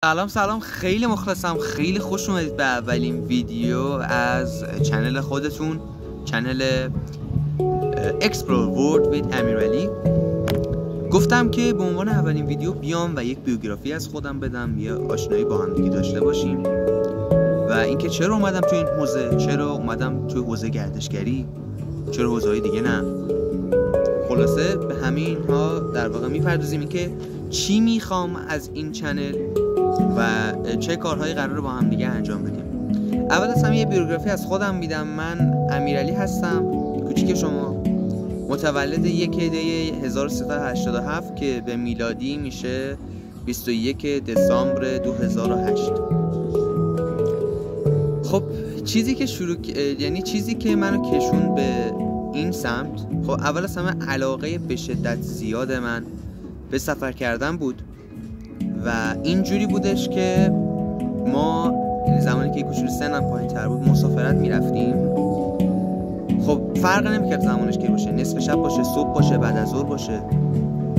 سلام، خیلی مخلصم. خیلی خوش اومدید به اولین ویدیو از چنل خودتون، چنل Explore World with امیرعلی. گفتم که به عنوان اولین ویدیو بیام و یک بیوگرافی از خودم بدم، یه آشنایی با هم دیگه داشته باشیم و اینکه چرا اومدم تو این حوزه، چرا اومدم تو حوزه گردشگری، چرا حوزه‌های دیگه نه. خلاصه به همین ها در واقع میپردازیم، اینکه چی میخوام از این چنل و چه کارهایی قراره با هم دیگه انجام بدیم. اول از همه یه بیوگرافی از خودم میدم. من امیرعلی هستم، کوچیک شما، متولد 1 دی 1387 که به میلادی میشه 21 دسامبر 2008. خب چیزی که منو کشون به این سمت، خب اول از همه علاقه به شدت زیاد من به سفر کردن بود و اینجوری بودش که ما زمانی که کوچولو سنم پایین‌تر بود مسافرت میرفتیم. خب فرق نمیکرد زمانش که باشه، نصف شب باشه، صبح باشه، بعد از ظهر باشه،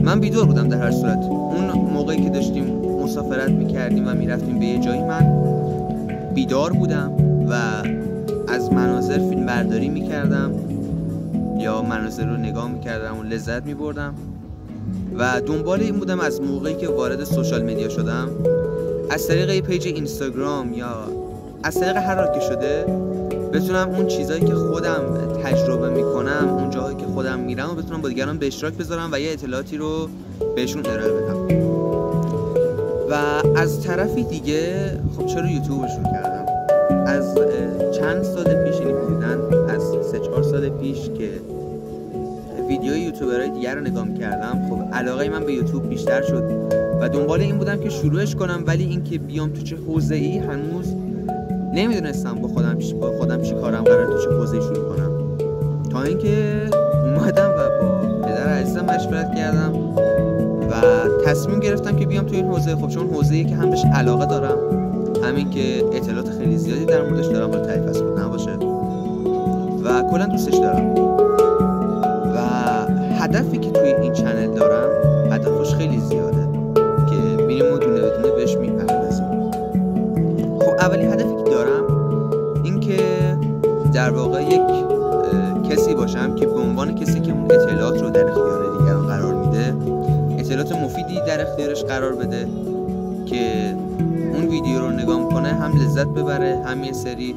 من بیدار بودم در هر صورت. اون موقعی که داشتیم مسافرت میکردیم و میرفتیم به یه جایی، من بیدار بودم و از مناظر فیلم برداری میکردم یا مناظر رو نگاه میکردم و لذت میبردم و دنبال این بودم از موقعی که وارد سوشال مدیا شدم، از طریق یه پیج اینستاگرام یا از طریق هر راه که شده، بتونم اون چیزایی که خودم تجربه میکنم، اون جاهایی که خودم میرم و بتونم با دیگران به اشتراک بذارم و یه اطلاعاتی رو بهشون ارائه بدم. و از طرفی دیگه خب چرا یوتیوب شروع کردم؟ از چند سال پیش، یعنی حدوداً از 3-4 سال پیش که ویدیوی یوتیوبرهای دیگر رو نگاه می‌کردم، خب علاقه من به یوتیوب بیشتر شد و دنبال این بودم که شروعش کنم، ولی اینکه بیام تو چه حوزه‌ای هنوز نمیدونستم. با خودم چی کارم قراره تو چه حوزه‌ای شروع کنم، تا اینکه اومدم و با پدر عزیزم مشورت کردم و تصمیم گرفتم که بیام تو این حوزه. خب چون حوزه‌ای که هم بهش علاقه دارم، همین که اطلاعات خیلی زیادی در موردش دارم، برای تعریف از خود نباشه، و کلا دوستش دارم. هدفی که توی این چنل دارم، هدفش خیلی زیاده که میریم و دونه به دونه بهش میپردازیم. خب اولین هدفی که دارم این که در واقع یک کسی باشم که به عنوان کسی که اون اطلاعات رو در اختیار دیگران قرار میده، اطلاعات مفیدی در اختیارش قرار بده که اون ویدیو رو نگاه میکنه هم لذت ببره، هم یه سری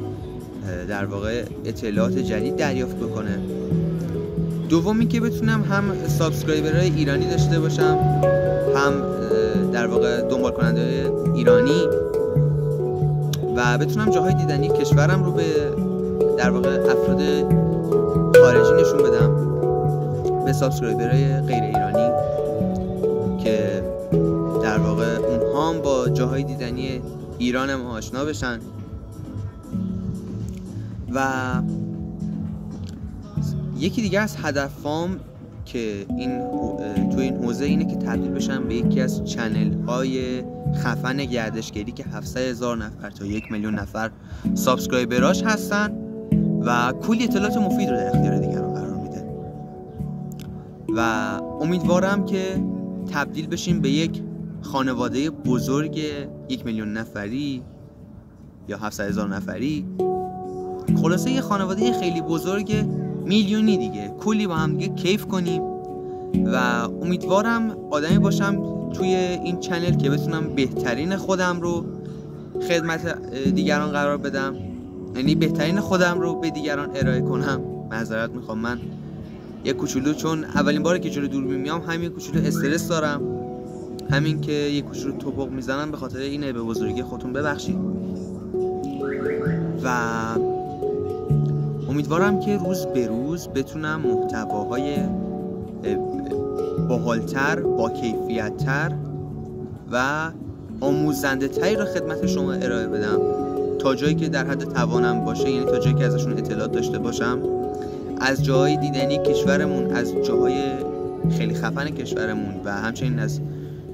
در واقع اطلاعات جدید دریافت بکنه. دومی که بتونم هم سابسکرایبرهای ایرانی داشته باشم، هم در واقع دنبال کننده ایرانی، و بتونم جاهای دیدنی کشورم رو به در واقع افراد خارجی نشون بدم، به سابسکرایبرهای غیر ایرانی، که در واقع اونها هم با جاهای دیدنی ایران ما آشنا بشن. و یکی دیگه از هدفام که تو این حوزه اینه که تبدیل بشم به یکی از چنل های خفن گردشگری که 700,000 نفر تا 1,000,000 نفر سابسکرایبراش هستن و کلی اطلاعات مفید رو در اختیار دیگران قرار میده. و امیدوارم که تبدیل بشیم به یک خانواده بزرگ 1,000,000 نفری یا 700,000 نفری. خلاصه یه خانواده خیلی بزرگ، میلیونی دیگه، کلی با هم دیگه کیف کنیم و امیدوارم آدمی باشم توی این چنل که بتونم بهترین خودم رو خدمت دیگران قرار بدم، یعنی بهترین خودم رو به دیگران ارائه کنم. معذرت میخوام، من یه کوچولو چون اولین باره که جلوی دوربین میام، همین کوچولو استرس دارم، همین که یه کوچولو توپق میزنم، به خاطر اینه. به بزرگی خودتون ببخشید و امیدوارم که روز به روز بتونم محتواهای باحال‌تر، با کیفیت‌تر و آموزنده تری رو خدمت شما ارائه بدم، تا جایی که در حد توانم باشه، یعنی تا جایی که ازشون اطلاعات داشته باشم، از جاهای دیدنی کشورمون، از جاهای خیلی خفن کشورمون و همچنین از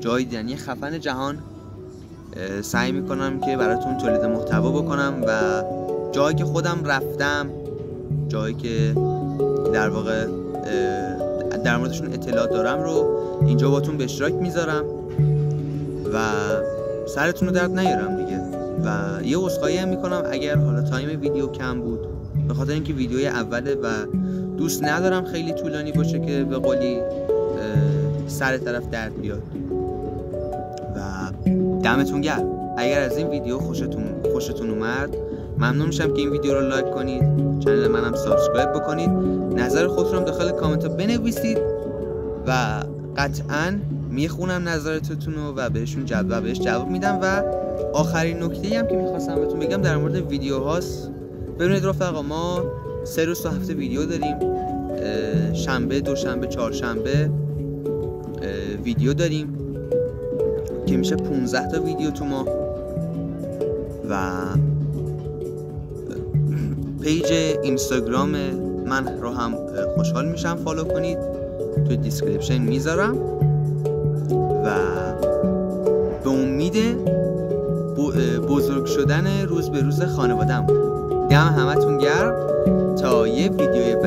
جاهای دیدنی خفن جهان سعی میکنم که براتون تولید محتوا بکنم و جایی که خودم رفتم، جایی که در واقع در موردشون اطلاعات دارم رو اینجا باتون به اشتراک میذارم و سرتون رو درد نیارم دیگه. و یه عذرخواهی هم میکنم اگر حالا تایم ویدیو کم بود، به خاطر اینکه ویدیوی اوله و دوست ندارم خیلی طولانی باشه که به قولی سر طرف درد بیاد. و دمتون گرم. اگر از این ویدیو خوشتون اومد، ممنون میشم که این ویدیو رو لایک کنید، چنل منم سابسکرایب بکنید، نظر خودتون رو داخل کامنت ها بنویسید و قطعاً میخونم نظراتتون رو و بهش جواب میدم. و آخرین نکته‌ای هم که میخواستم بهتون بگم در مورد ویدیو هاست. ببینید رفقا، ما 3 روز تو هفته ویدیو داریم، شنبه، دوشنبه، چهارشنبه ویدیو داریم که میشه 15 تا ویدیو تو ماه. و پیج اینستاگرام من رو هم خوشحال میشم فالو کنید، توی دیسکریپشن میذارم. و به امید بزرگ شدن روز به روز خانواده‌ام. دم همتون گرم تا یه ویدیو